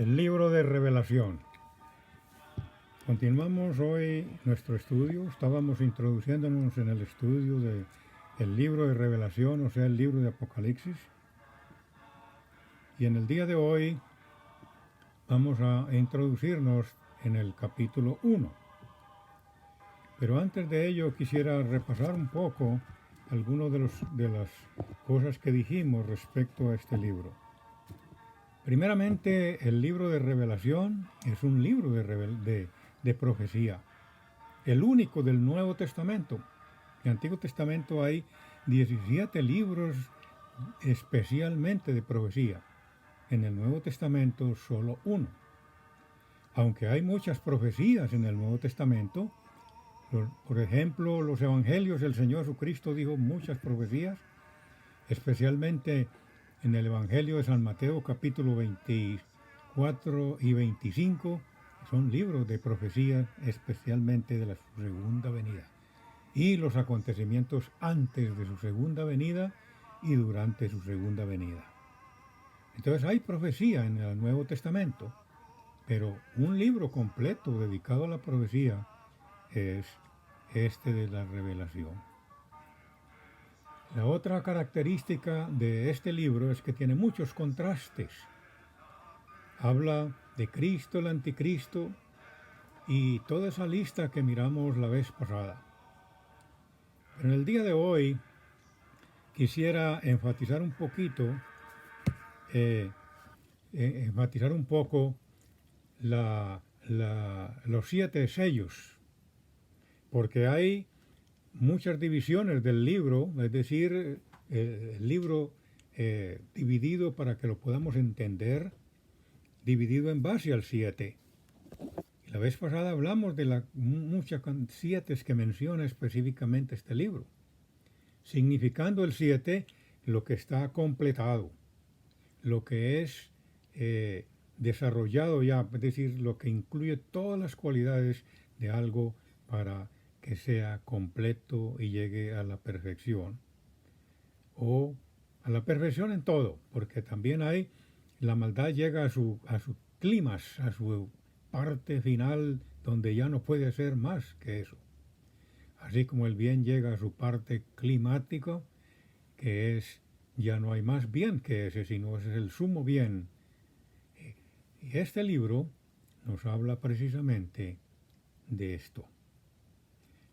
El libro de Revelación. Continuamos hoy nuestro estudio. Estábamos introduciéndonos en el estudio del libro de Revelación, o sea, el libro de Apocalipsis. Y en el día de hoy vamos a introducirnos en el capítulo 1. Pero antes de ello quisiera repasar un poco algunas de las cosas que dijimos respecto a este libro. Primeramente, el libro de Revelación es un libro de profecía, el único del Nuevo Testamento. En el Antiguo Testamento hay 17 libros especialmente de profecía. En el Nuevo Testamento solo uno. Aunque hay muchas profecías en el Nuevo Testamento, por ejemplo, los evangelios, el Señor Jesucristo dijo muchas profecías, especialmente en el Evangelio de San Mateo, capítulo 24 y 25, son libros de profecía, especialmente de su segunda venida y los acontecimientos antes de su segunda venida y durante su segunda venida. Entonces hay profecía en el Nuevo Testamento, pero un libro completo dedicado a la profecía es este de la Revelación. La otra característica de este libro es que tiene muchos contrastes. Habla de Cristo, el anticristo y toda esa lista que miramos la vez pasada. Pero en el día de hoy quisiera enfatizar un poquito, enfatizar un poco los 7 sellos, porque hay muchas divisiones del libro, es decir, el libro dividido para que lo podamos entender, dividido en base al 7. La vez pasada hablamos de las muchas 7 que menciona específicamente este libro, significando el 7 lo que está completado, lo que es desarrollado ya, es decir, lo que incluye todas las cualidades de algo para que sea completo y llegue a la perfección, o a la perfección en todo, porque también la maldad llega a su clímax, a su parte final, donde ya no puede ser más que eso. Así como el bien llega a su parte climática, que es, ya no hay más bien que ese, sino ese es el sumo bien. Y este libro nos habla precisamente de esto.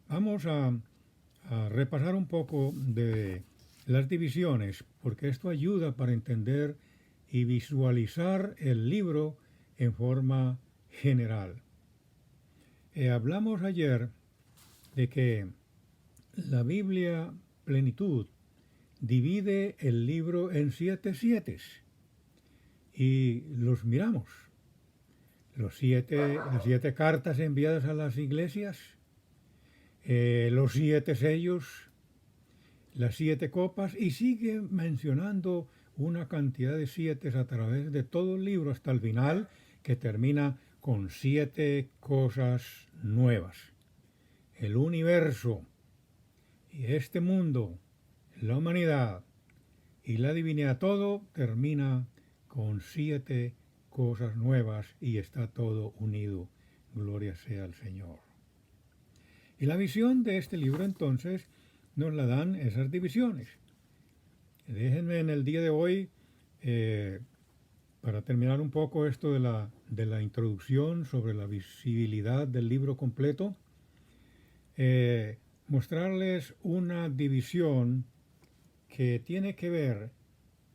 Vamos a repasar un poco de las divisiones, porque esto ayuda para entender y visualizar el libro en forma general. Hablamos ayer de que la Biblia Plenitud divide el libro en 7 sietes y los miramos. Las 7 cartas enviadas a las iglesias, los 7 sellos, las 7 copas, y sigue mencionando una cantidad de 7 a través de todo el libro hasta el final, que termina con 7 cosas nuevas. El universo y este mundo, la humanidad y la divinidad, todo termina con 7 cosas nuevas y está todo unido. Gloria sea al Señor. Y la visión de este libro entonces nos la dan esas divisiones. Déjenme en el día de hoy, para terminar un poco esto de la introducción sobre la visibilidad del libro completo, mostrarles una división que tiene que ver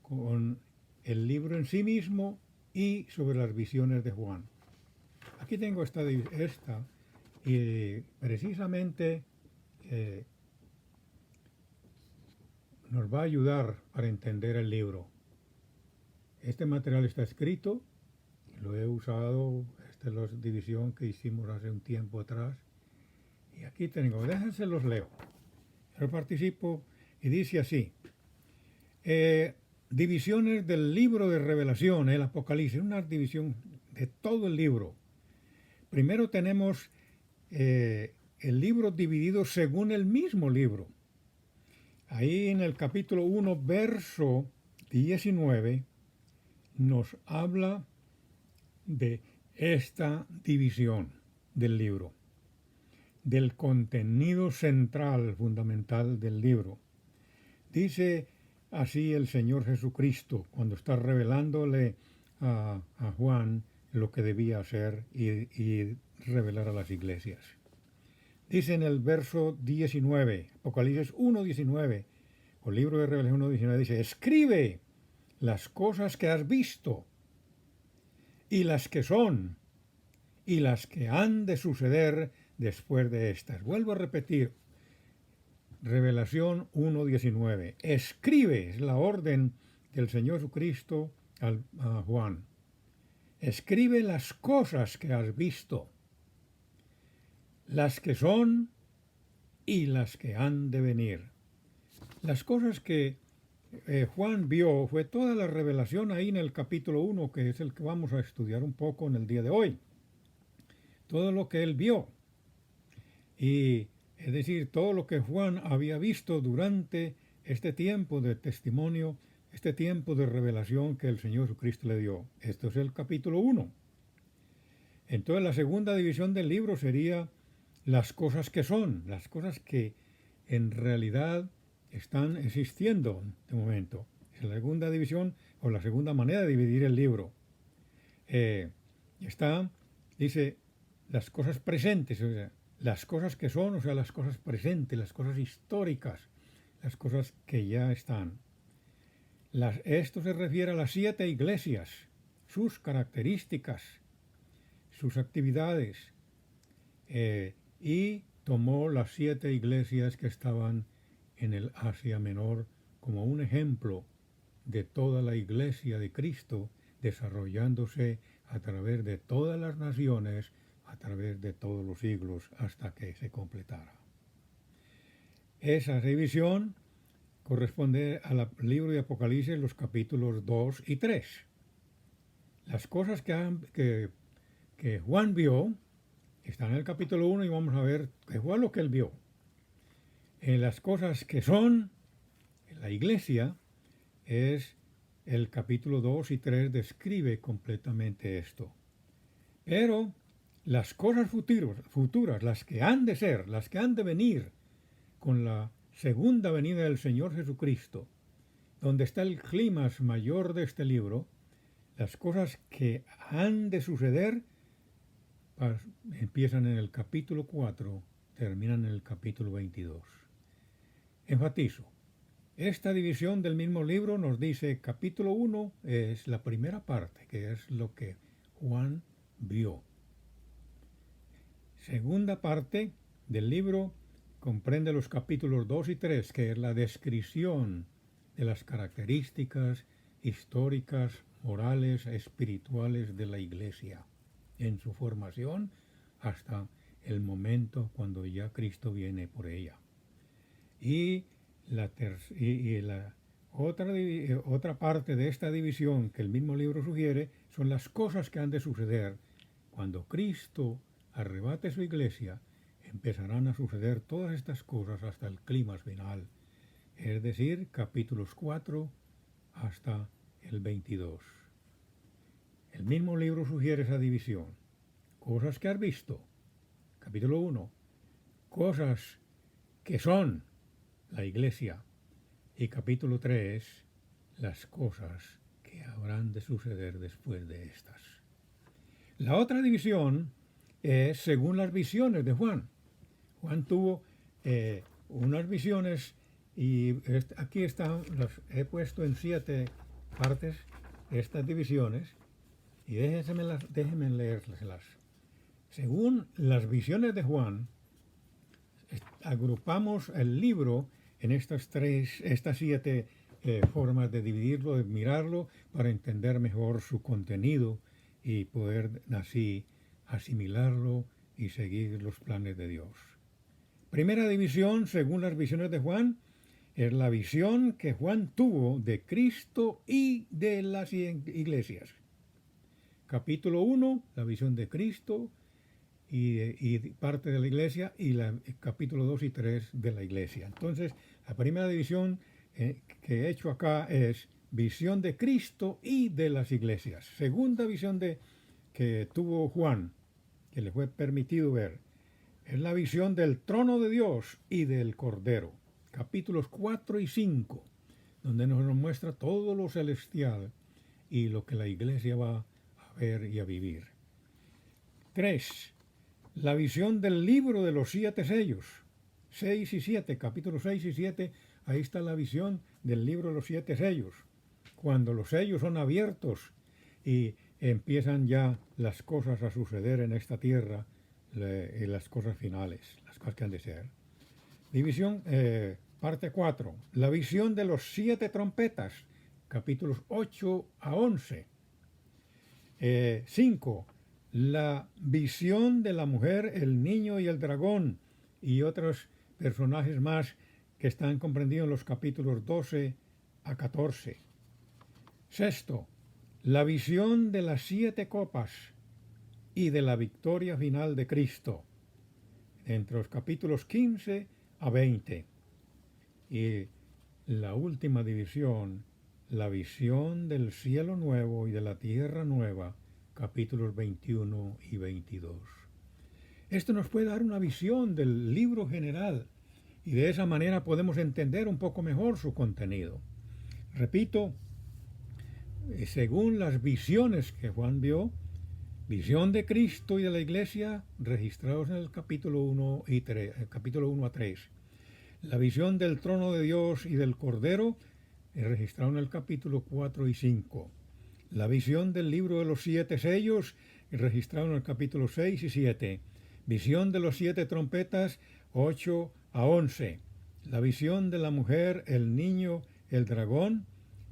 con el libro en sí mismo y sobre las visiones de Juan. Aquí tengo esta y precisamente nos va a ayudar para entender el libro. Este material está escrito, lo he usado, esta es la división que hicimos hace un tiempo atrás. Y aquí tengo, déjense los leo. Yo participo y dice así. Divisiones del libro de Revelación, el Apocalipsis, una división de todo el libro. Primero tenemos el libro dividido según el mismo libro. Ahí en el capítulo 1, verso 19, nos habla de esta división del libro, del contenido central, fundamental del libro. Dice así el Señor Jesucristo cuando está revelándole a Juan lo que debía hacer y revelar a las iglesias. Dice en el verso 19, Apocalipsis 1:19, o el libro de Revelación 1:19, dice: escribe las cosas que has visto, y las que son, y las que han de suceder después de estas. Vuelvo a repetir, Revelación 1:19. Escribe, es la orden del Señor Jesucristo a Juan. Escribe las cosas que has visto, las que son y las que han de venir. Las cosas que Juan vio fue toda la revelación ahí en el capítulo 1, que es el que vamos a estudiar un poco en el día de hoy. Todo lo que él vio. Y es decir, todo lo que Juan había visto durante este tiempo de testimonio, este tiempo de revelación que el Señor Jesucristo le dio. Esto es el capítulo 1. Entonces la segunda división del libro sería las cosas que son, las cosas que en realidad están existiendo de momento. Es la segunda división o la segunda manera de dividir el libro. Dice, las cosas presentes, o sea, las cosas que son, o sea, las cosas presentes, las cosas históricas, las cosas que ya están. Esto se refiere a las 7 iglesias, sus características, sus actividades, y tomó las 7 iglesias que estaban en el Asia Menor como un ejemplo de toda la iglesia de Cristo desarrollándose a través de todas las naciones, a través de todos los siglos, hasta que se completara. Esa división corresponde al libro de Apocalipsis, los capítulos 2 y 3. Las cosas que Juan vio están en el capítulo 1 y vamos a ver qué fue lo que él vio. En las cosas que son, en la iglesia, es el capítulo 2 y 3 describe completamente esto. Pero las cosas futuras, las que han de ser, las que han de venir con la segunda venida del Señor Jesucristo, donde está el clímax mayor de este libro, las cosas que han de suceder empiezan en el capítulo 4, terminan en el capítulo 22. Enfatizo, esta división del mismo libro nos dice, capítulo 1 es la primera parte, que es lo que Juan vio. Segunda parte del libro comprende los capítulos 2 y 3, que es la descripción de las características históricas, morales, espirituales de la Iglesia, en su formación hasta el momento cuando ya Cristo viene por ella. Y la otra parte de esta división que el mismo libro sugiere son las cosas que han de suceder cuando Cristo arrebate su iglesia. Empezarán a suceder todas estas cosas hasta el clímax final, es decir, capítulos 4 hasta el 22. El mismo libro sugiere esa división. Cosas que has visto, capítulo 1. Cosas que son la iglesia. Y capítulo 3, las cosas que habrán de suceder después de estas. La otra división es según las visiones de Juan. Juan tuvo unas visiones y aquí están, las he puesto en 7 partes, estas divisiones, y déjenme leérselas. Según las visiones de Juan, agrupamos el libro en estas 7 formas de dividirlo, de mirarlo, para entender mejor su contenido y poder así asimilarlo y seguir los planes de Dios. Primera división, según las visiones de Juan, es la visión que Juan tuvo de Cristo y de las iglesias. Capítulo 1, la visión de Cristo y parte de la iglesia, y capítulo 2 y 3 de la iglesia. Entonces, la primera división que he hecho acá es visión de Cristo y de las iglesias. Segunda visión de que tuvo Juan, que le fue permitido ver, es la visión del trono de Dios y del Cordero, capítulos 4 y 5, donde nos muestra todo lo celestial y lo que la iglesia va a ver y a vivir. 3. La visión del libro de los 7 sellos, 6 y 7, capítulos 6 y 7, ahí está la visión del libro de los 7 sellos, cuando los sellos son abiertos y empiezan ya las cosas a suceder en esta tierra, las cosas finales, las cosas que han de ser. División, parte 4, la visión de los 7 trompetas, capítulos 8 a 11. 5. La visión de la mujer, el niño y el dragón, y otros personajes más que están comprendidos en los capítulos 12 a 14. 6. La visión de las 7 copas y de la victoria final de Cristo, entre los capítulos 15 a 20. Y la última división, la visión del cielo nuevo y de la tierra nueva, capítulos 21 y 22. Esto nos puede dar una visión del libro general y de esa manera podemos entender un poco mejor su contenido. Repito, según las visiones que Juan vio, visión de Cristo y de la Iglesia, registrados en el capítulo 1 y 3, capítulo 1 a 3. La visión del trono de Dios y del Cordero, registrado en el capítulo 4 y 5. La visión del libro de los 7 sellos, registrado en el capítulo 6 y 7. Visión de los 7 trompetas, 8 a 11. La visión de la mujer, el niño, el dragón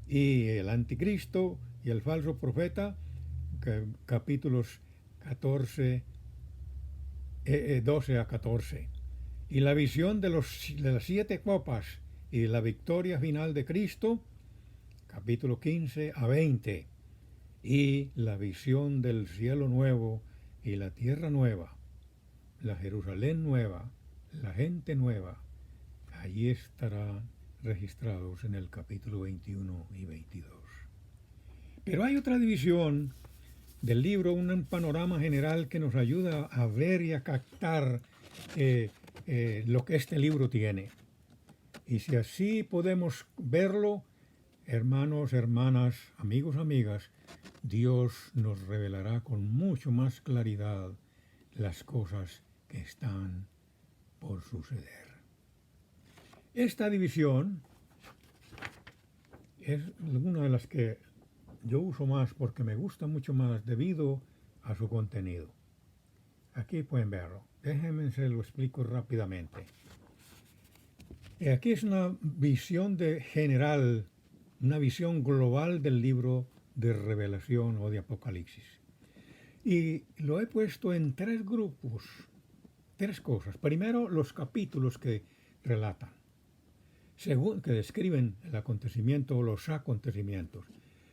y el anticristo y el falso profeta, capítulos 12 a 14. Y la visión de las 7 copas y la victoria final de Cristo, capítulo 15 a 20. Y la visión del cielo nuevo y la tierra nueva, la Jerusalén nueva, la gente nueva, allí estarán registrados en el capítulo 21 y 22. Pero hay otra división del libro, un panorama general que nos ayuda a ver y a captar lo que este libro tiene. Y si así podemos verlo, hermanos, hermanas, amigos, amigas, Dios nos revelará con mucho más claridad las cosas que están por suceder. Esta división es una de las que yo uso más porque me gusta mucho más debido a su contenido. Aquí pueden verlo. Déjenme se lo explico rápidamente. Aquí es una visión general, una visión global del libro de Revelación o de Apocalipsis. Y lo he puesto en 3 grupos, 3 cosas. Primero, los capítulos que relatan, que describen el acontecimiento o los acontecimientos.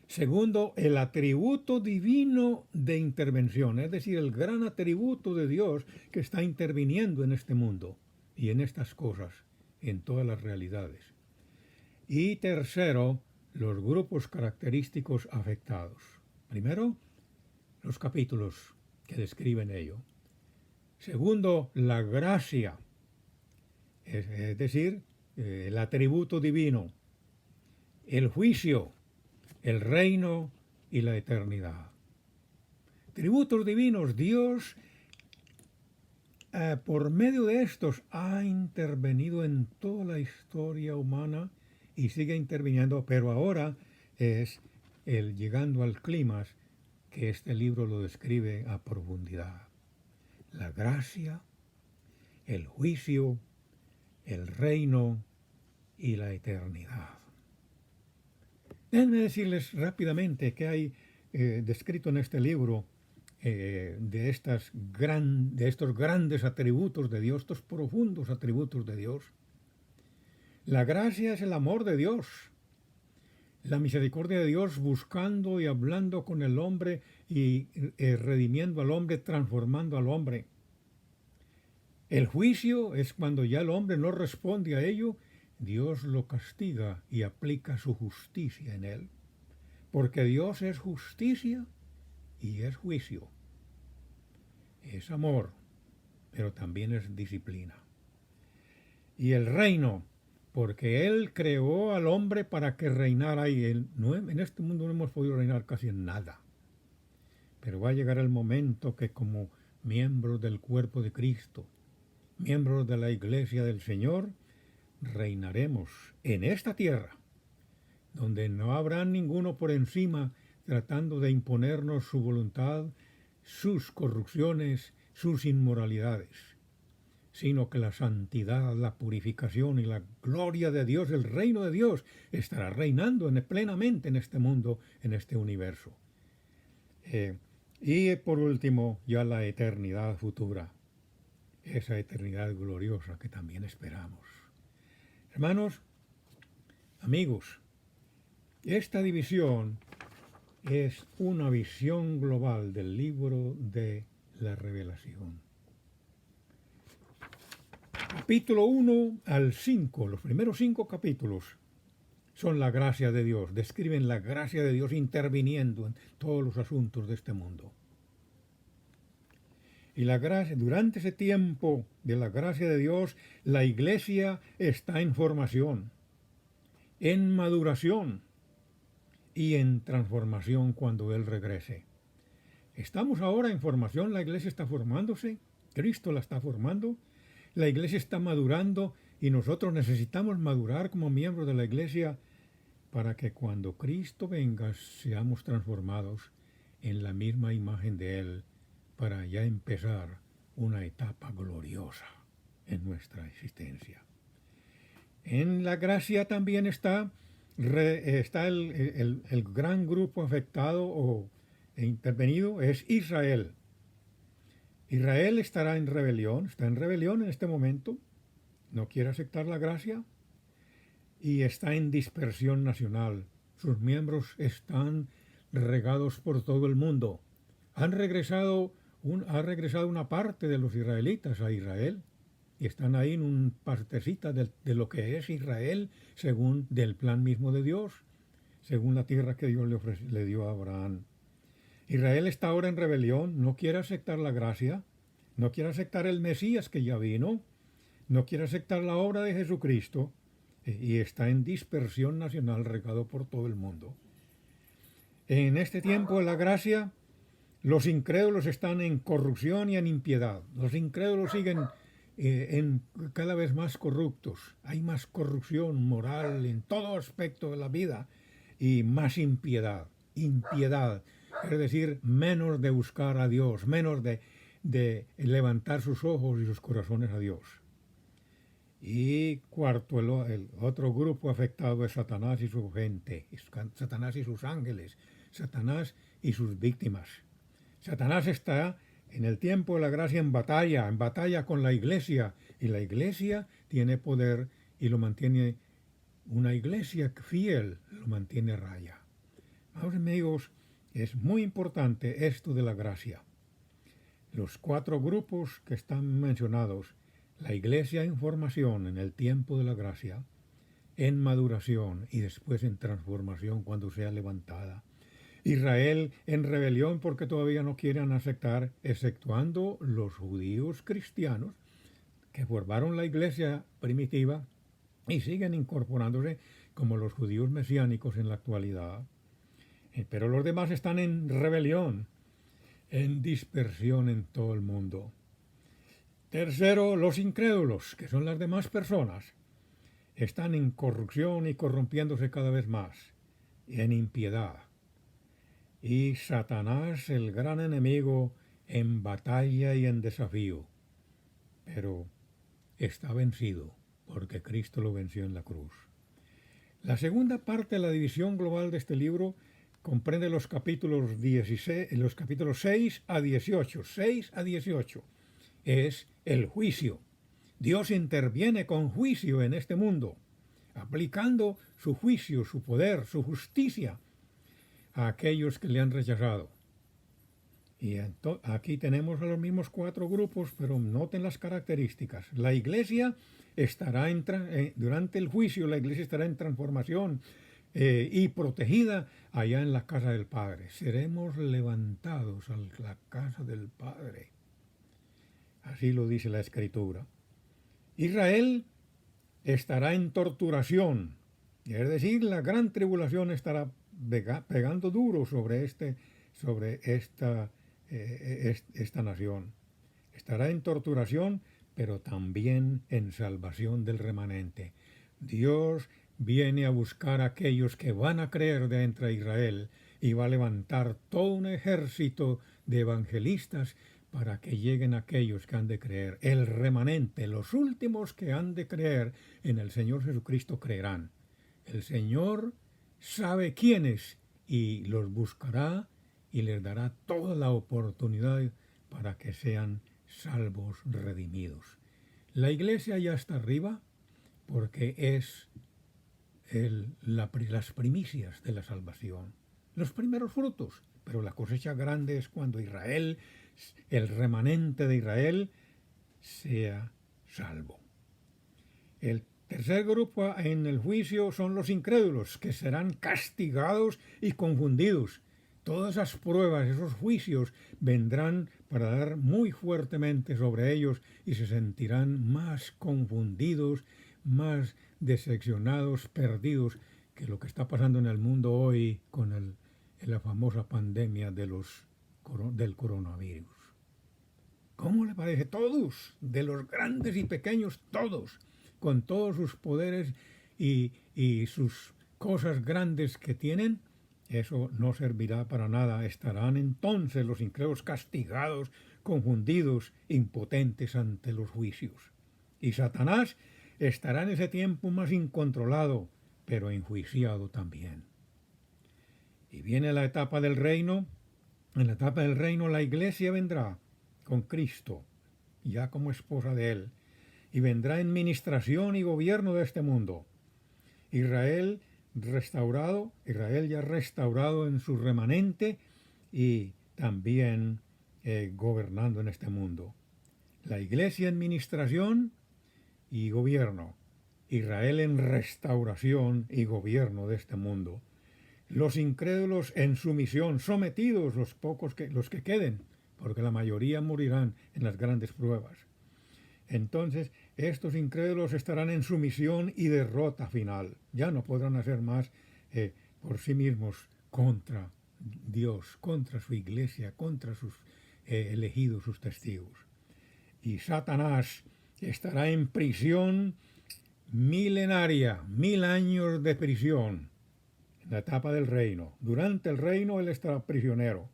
Segundo, el atributo divino de intervención, es decir, el gran atributo de Dios que está interviniendo en este mundo y en estas cosas, en todas las realidades. Y tercero, los grupos característicos afectados. Primero, los capítulos que describen ello. Segundo, la gracia, es decir, el atributo divino. El juicio, el reino y la eternidad. Tributos divinos, Dios por medio de estos ha intervenido en toda la historia humana y sigue interviniendo, pero ahora es llegando al clímax que este libro lo describe a profundidad. La gracia, el juicio, el reino y la eternidad. Déjenme decirles rápidamente que hay descrito en este libro de estos grandes atributos de Dios, estos profundos atributos de Dios. La gracia es el amor de Dios, la misericordia de Dios buscando y hablando con el hombre y redimiendo al hombre, transformando al hombre. El juicio es cuando ya el hombre no responde a ello, Dios lo castiga y aplica su justicia en él. Porque Dios es justicia y es juicio. es amor, pero también es disciplina. Y el reino, porque Él creó al hombre para que reinara y Él, no, en este mundo no hemos podido reinar casi en nada. Pero va a llegar el momento que como miembros del cuerpo de Cristo, miembros de la iglesia del Señor, reinaremos en esta tierra, donde no habrá ninguno por encima tratando de imponernos su voluntad, sus corrupciones, sus inmoralidades, sino que la santidad, la purificación y la gloria de Dios, el reino de Dios, estará reinando plenamente en este mundo, en este universo. Y por último, ya la eternidad futura, esa eternidad gloriosa que también esperamos. Hermanos, amigos, esta división es una visión global del libro de la Revelación. Capítulo 1 al 5, los primeros 5 capítulos son la gracia de Dios, describen la gracia de Dios interviniendo en todos los asuntos de este mundo. Y la gracia, durante ese tiempo de la gracia de Dios, la iglesia está en formación, en maduración y en transformación cuando Él regrese. Estamos ahora en formación, la iglesia está formándose, Cristo la está formando, la iglesia está madurando y nosotros necesitamos madurar como miembros de la iglesia para que cuando Cristo venga seamos transformados en la misma imagen de Él para ya empezar una etapa gloriosa en nuestra existencia. En la gracia también está el gran grupo afectado o intervenido, es Israel. Israel está en rebelión en este momento, no quiere aceptar la gracia y está en dispersión nacional. Sus miembros están regados por todo el mundo. Ha regresado una parte de los israelitas a Israel y están ahí en un partecita de lo que es Israel según del plan mismo de Dios, según la tierra que Dios le dio a Abraham. Israel está ahora en rebelión, no quiere aceptar la gracia, no quiere aceptar el Mesías que ya vino, no quiere aceptar la obra de Jesucristo y está en dispersión nacional regado por todo el mundo. En este tiempo de la gracia, los incrédulos están en corrupción y en impiedad. Los incrédulos siguen cada vez más corruptos. Hay más corrupción moral en todo aspecto de la vida y más impiedad. Impiedad, es decir, menos de buscar a Dios, menos de levantar sus ojos y sus corazones a Dios. Y cuarto, el otro grupo afectado es Satanás y su gente, Satanás y sus ángeles, Satanás y sus víctimas. Satanás está en el tiempo de la gracia en batalla con la iglesia, y la iglesia tiene poder y lo mantiene, una iglesia fiel lo mantiene a raya. Ahora, amigos, es muy importante esto de la gracia. Los 4 grupos que están mencionados, la iglesia en formación en el tiempo de la gracia, en maduración y después en transformación cuando sea levantada. Israel en rebelión porque todavía no quieren aceptar, exceptuando los judíos cristianos que formaron la iglesia primitiva y siguen incorporándose como los judíos mesiánicos en la actualidad. Pero los demás están en rebelión, en dispersión en todo el mundo. Tercero, los incrédulos, que son las demás personas, están en corrupción y corrompiéndose cada vez más, en impiedad. Y Satanás, el gran enemigo, en batalla y en desafío. Pero está vencido, porque Cristo lo venció en la cruz. La segunda parte de la división global de este libro comprende los capítulos 6 a 18. 6 a 18 es el juicio. Dios interviene con juicio en este mundo, aplicando su juicio, su poder, su justicia a aquellos que le han rechazado. Y aquí tenemos a los mismos 4 grupos, pero noten las características. La iglesia estará durante el juicio, la iglesia estará en transformación y protegida allá en la casa del Padre. Seremos levantados a la casa del Padre. Así lo dice la Escritura. Israel estará en torturación, es decir, la gran tribulación estará pegando duro sobre esta nación. Estará en torturación, pero también en salvación del remanente. Dios viene a buscar a aquellos que van a creer de entre Israel y va a levantar todo un ejército de evangelistas para que lleguen aquellos que han de creer. El remanente, los últimos que han de creer en el Señor Jesucristo creerán. El Señor sabe quiénes y los buscará y les dará toda la oportunidad para que sean salvos, redimidos. La iglesia ya está arriba porque es las primicias de la salvación, los primeros frutos, pero la cosecha grande es cuando Israel, el remanente de Israel, sea salvo. El tercer grupo en el juicio son los incrédulos, que serán castigados y confundidos. Todas esas pruebas, esos juicios vendrán para dar muy fuertemente sobre ellos y se sentirán más confundidos, más decepcionados, perdidos, que lo que está pasando en el mundo hoy con la famosa pandemia del coronavirus. ¿Cómo le parece? Todos, de los grandes y pequeños, todos, con todos sus poderes y sus cosas grandes que tienen, eso no servirá para nada. Estarán entonces los incrédulos castigados, confundidos, impotentes ante los juicios. Y Satanás estará en ese tiempo más incontrolado, pero enjuiciado también. Y viene la etapa del reino. En la etapa del reino la iglesia vendrá con Cristo, ya como esposa de Él, y vendrá en ministración y gobierno de este mundo. Israel ya restaurado en su remanente y también gobernando en este mundo. La iglesia en ministración y gobierno. Israel en restauración y gobierno de este mundo. Los incrédulos en sumisión, sometidos los que queden, porque la mayoría morirán en las grandes pruebas. Entonces, estos incrédulos estarán en sumisión y derrota final. Ya no podrán hacer más por sí mismos contra Dios, contra su iglesia, contra sus elegidos, sus testigos. Y Satanás estará en prisión milenaria, 1000 años de prisión, en la etapa del reino. Durante el reino él estará prisionero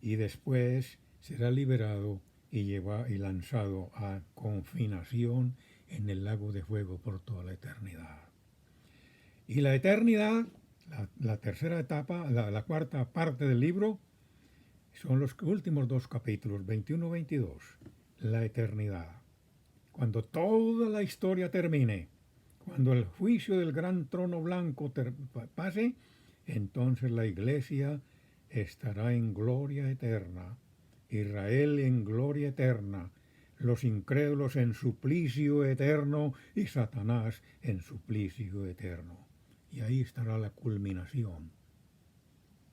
y después será liberado y lanzado a confinación en el lago de fuego por toda la eternidad. Y la eternidad, la tercera etapa, la cuarta parte del libro, son los últimos 2 capítulos, 21-22, la eternidad. Cuando toda la historia termine, cuando el juicio del gran trono blanco pase, entonces la iglesia estará en gloria eterna, Israel en gloria eterna, los incrédulos en suplicio eterno y Satanás en suplicio eterno. Y ahí estará la culminación.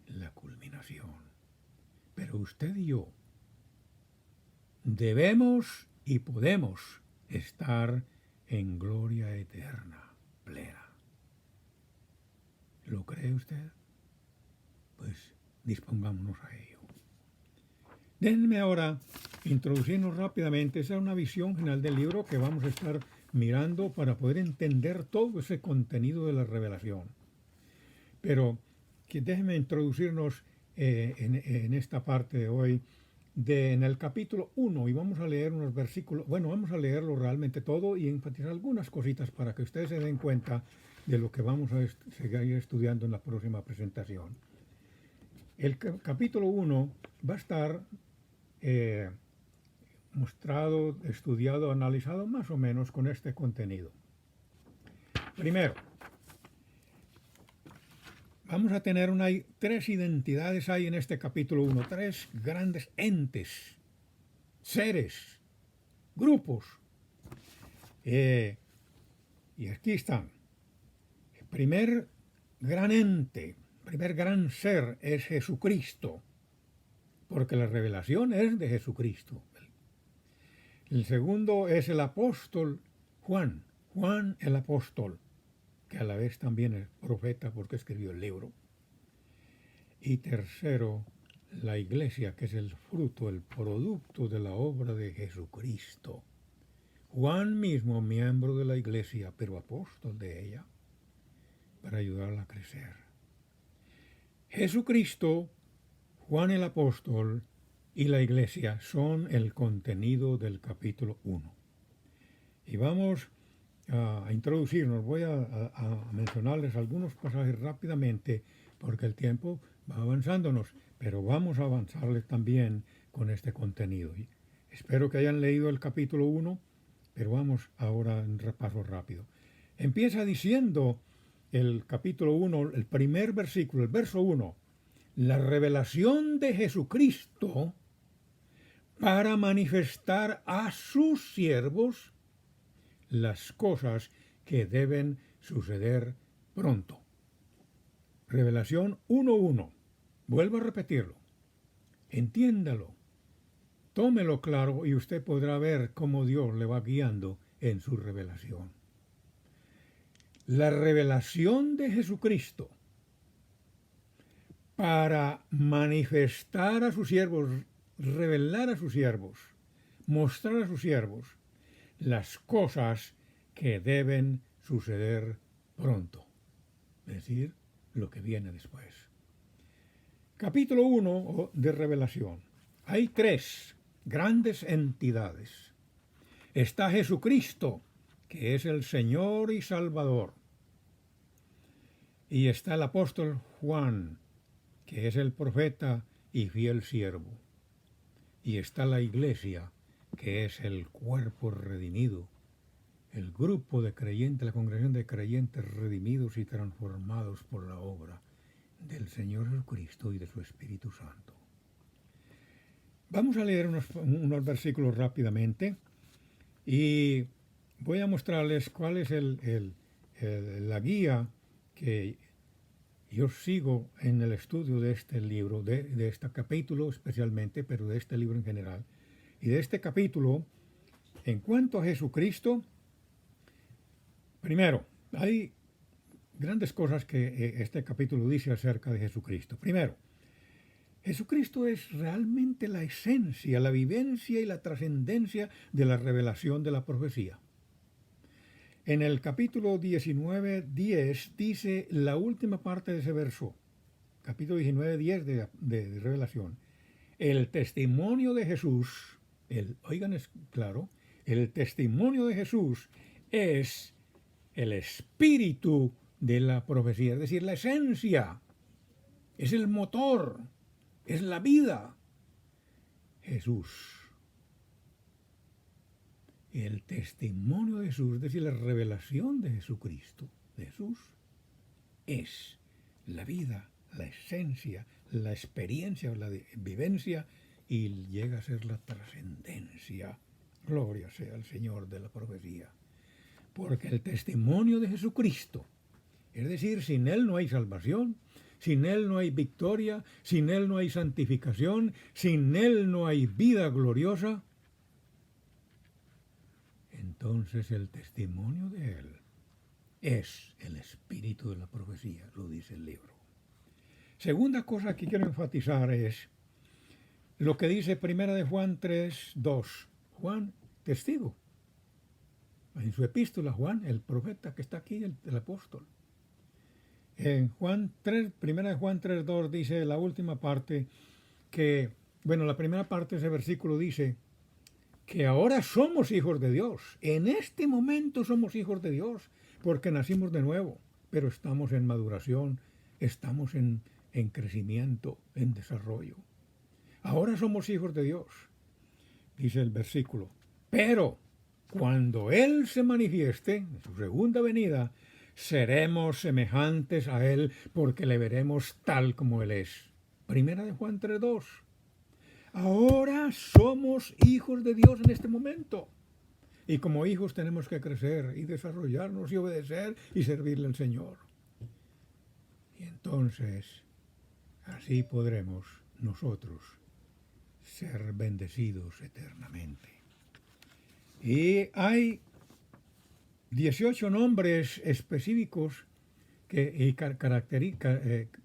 La culminación. Pero usted y yo debemos y podemos estar en gloria eterna, plena. ¿Lo cree usted? Pues dispongámonos a ello. Déjenme ahora introducirnos rápidamente. Esa es una visión general del libro que vamos a estar mirando para poder entender todo ese contenido de la revelación. Pero déjenme introducirnos en esta parte de hoy, en el capítulo 1, y vamos a leer unos versículos. Bueno, vamos a leerlo realmente todo y enfatizar algunas cositas para que ustedes se den cuenta de lo que vamos a seguir estudiando en la próxima presentación. El capítulo 1 va a estar mostrado, estudiado, analizado más o menos con este contenido. Primero, vamos a tener 3 identidades hay en este capítulo 1, 3 grandes entes, seres, grupos. Y aquí están. El primer gran ente, primer gran ser es Jesucristo, porque la revelación es de Jesucristo. El segundo es el apóstol Juan, Juan el apóstol, que a la vez también es profeta porque escribió el libro. Y tercero, la iglesia, que es el fruto, el producto de la obra de Jesucristo. Juan mismo, miembro de la iglesia, pero apóstol de ella, para ayudarla a crecer. Jesucristo, Juan el apóstol y la iglesia son el contenido del capítulo 1. Y vamos a introducirnos. Voy a mencionarles algunos pasajes rápidamente porque el tiempo va avanzándonos, pero vamos a avanzarles también con este contenido. Y espero que hayan leído el capítulo 1, pero vamos ahora en repaso rápido. Empieza diciendo el capítulo 1, el primer versículo, el verso 1, la revelación de Jesucristo para manifestar a sus siervos las cosas que deben suceder pronto. Revelación 1:1. Vuelvo a repetirlo. Entiéndalo. Tómelo claro y usted podrá ver cómo Dios le va guiando en su revelación. La revelación de Jesucristo para manifestar a sus siervos, revelar a sus siervos, mostrar a sus siervos las cosas que deben suceder pronto, es decir, lo que viene después. Capítulo 1 de Revelación. Hay tres grandes entidades. Está Jesucristo, que es el Señor y Salvador. Y está el apóstol Juan, que es el profeta y fiel siervo. Y está la iglesia, que es el cuerpo redimido, el grupo de creyentes, la congregación de creyentes redimidos y transformados por la obra del Señor Jesucristo y de su Espíritu Santo. Vamos a leer unos versículos rápidamente y voy a mostrarles cuál es la guía que yo sigo en el estudio de este libro, de este capítulo especialmente, pero de este libro en general. Y de este capítulo, en cuanto a Jesucristo, primero, hay grandes cosas que este capítulo dice acerca de Jesucristo. Primero, Jesucristo es realmente la esencia, la vivencia y la trascendencia de la revelación de la profecía. En el capítulo 19:10 dice la última parte de ese verso, capítulo 19:10 de Revelación, el testimonio de Jesús, oigan es claro, el testimonio de Jesús es el espíritu de la profecía, es decir, la esencia, es el motor, es la vida. Jesús. El testimonio de Jesús, es decir, la revelación de Jesucristo, de Jesús, es la vida, la esencia, la experiencia, la vivencia y llega a ser la trascendencia. Gloria sea al Señor de la profecía. Porque el testimonio de Jesucristo, es decir, sin Él no hay salvación, sin Él no hay victoria, sin Él no hay santificación, sin Él no hay vida gloriosa. Entonces el testimonio de Él es el espíritu de la profecía, lo dice el libro. Segunda cosa que quiero enfatizar es lo que dice Primera de Juan 3:2. Juan, testigo. En su epístola, Juan, el profeta que está aquí, el apóstol. En Juan 3, Primera de Juan 3:2 dice la última parte que, bueno, la primera parte de ese versículo dice que ahora somos hijos de Dios. En este momento somos hijos de Dios porque nacimos de nuevo, pero estamos en maduración, estamos en crecimiento, en desarrollo. Ahora somos hijos de Dios, dice el versículo. Pero cuando Él se manifieste, en su segunda venida, seremos semejantes a Él porque le veremos tal como Él es. Primera de Juan 3:2. Ahora somos hijos de Dios en este momento. Y como hijos tenemos que crecer y desarrollarnos y obedecer y servirle al Señor. Y entonces, así podremos nosotros ser bendecidos eternamente. Y hay 18 nombres específicos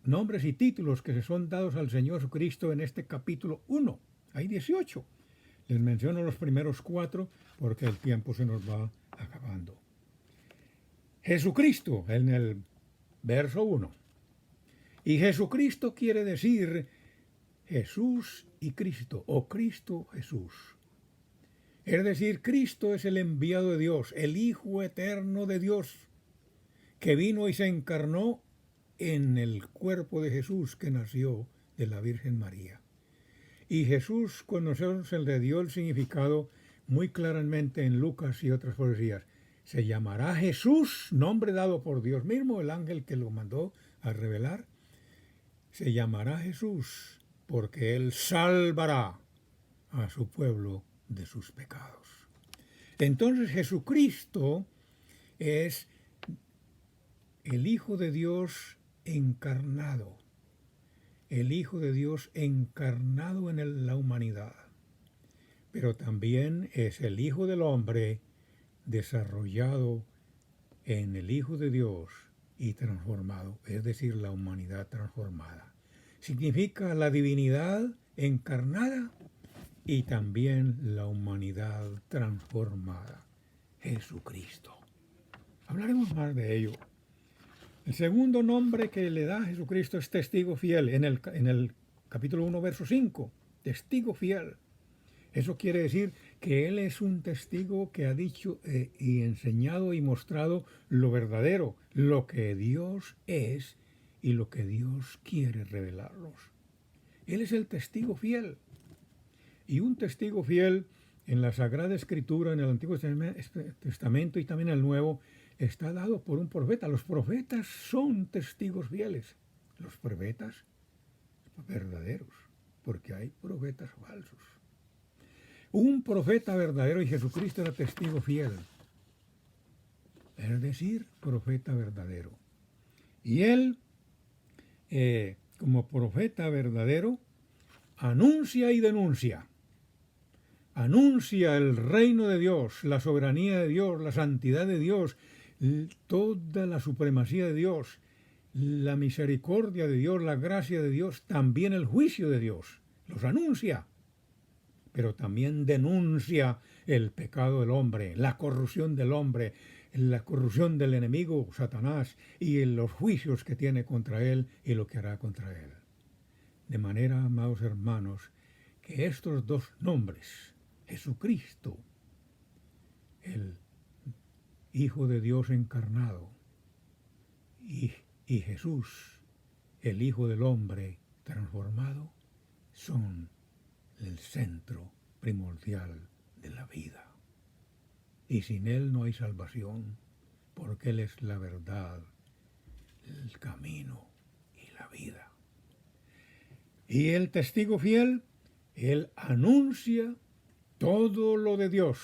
nombres y títulos que se son dados al Señor Jesucristo en este capítulo 1. Hay 18. Les menciono los primeros 4 porque el tiempo se nos va acabando. Jesucristo en el verso 1. Y Jesucristo quiere decir Jesús y Cristo, o Cristo Jesús. Es decir, Cristo es el enviado de Dios, el Hijo eterno de Dios, que vino y se encarnó en el cuerpo de Jesús que nació de la Virgen María. Y Jesús, cuando se le dio el significado muy claramente en Lucas y otras profecías, se llamará Jesús, nombre dado por Dios mismo, el ángel que lo mandó a revelar, se llamará Jesús porque Él salvará a su pueblo de sus pecados. Entonces Jesucristo es el Hijo de Dios encarnado, el Hijo de Dios encarnado en la humanidad, pero también es el Hijo del Hombre desarrollado en el Hijo de Dios y transformado, es decir, la humanidad transformada. Significa la divinidad encarnada y también la humanidad transformada, Jesucristo. Hablaremos más de ello. El segundo nombre que le da a Jesucristo es testigo fiel, en el capítulo 1, verso 5, testigo fiel. Eso quiere decir que Él es un testigo que ha dicho y enseñado y mostrado lo verdadero, lo que Dios es y lo que Dios quiere revelarnos. Él es el testigo fiel. Y un testigo fiel en la Sagrada Escritura, en el Antiguo Testamento y también en el Nuevo, está dado por un profeta. Los profetas son testigos fieles. Los profetas verdaderos, porque hay profetas falsos. Un profeta verdadero, y Jesucristo era testigo fiel, es decir, profeta verdadero. Y él, como profeta verdadero, anuncia y denuncia. Anuncia el reino de Dios, la soberanía de Dios, la santidad de Dios, toda la supremacía de Dios, la misericordia de Dios, la gracia de Dios, también el juicio de Dios. Los anuncia. Pero también denuncia el pecado del hombre, la corrupción del hombre, la corrupción del enemigo, Satanás, y los juicios que tiene contra él y lo que hará contra él. De manera, amados hermanos, que estos dos nombres, Jesucristo, el Hijo de Dios encarnado, y Jesús, el Hijo del Hombre transformado, son el centro primordial de la vida. Y sin Él no hay salvación, porque Él es la verdad, el camino y la vida. Y el testigo fiel, Él anuncia todo lo de Dios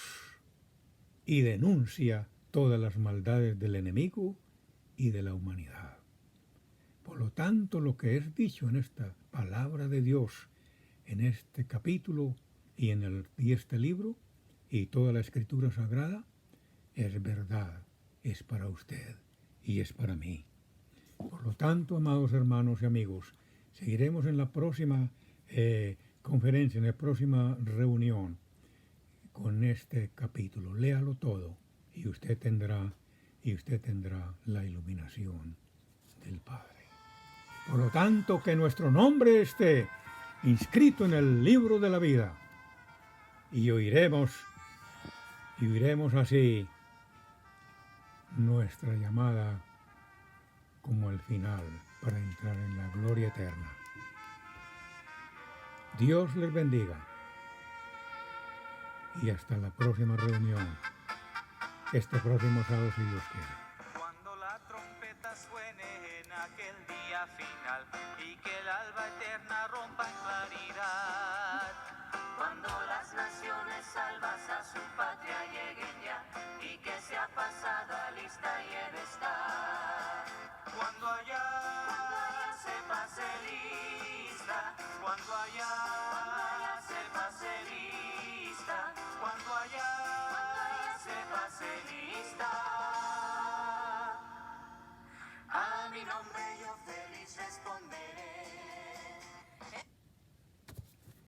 y denuncia todas las maldades del enemigo y de la humanidad. Por lo tanto, lo que es dicho en esta palabra de Dios, en este capítulo y este libro y toda la Escritura Sagrada, es verdad, es para usted y es para mí. Por lo tanto, amados hermanos y amigos, seguiremos en la próxima conferencia, en la próxima reunión con este capítulo. Léalo todo y usted tendrá la iluminación del Padre. Por lo tanto, que nuestro nombre esté inscrito en el libro de la vida y oiremos así nuestra llamada como el final para entrar en la gloria eterna. Dios les bendiga y hasta la próxima reunión, este próximo sábado si Dios quiere. Cuando la trompeta suene en aquel día final y que el alba eterna rompa en claridad, cuando las naciones salvas a su patria lleguen ya y que sea pasada lista y he de estar. Cuando allá se pase lista, cuando allá se pase lista, cuando allá nombre yo feliz respondo.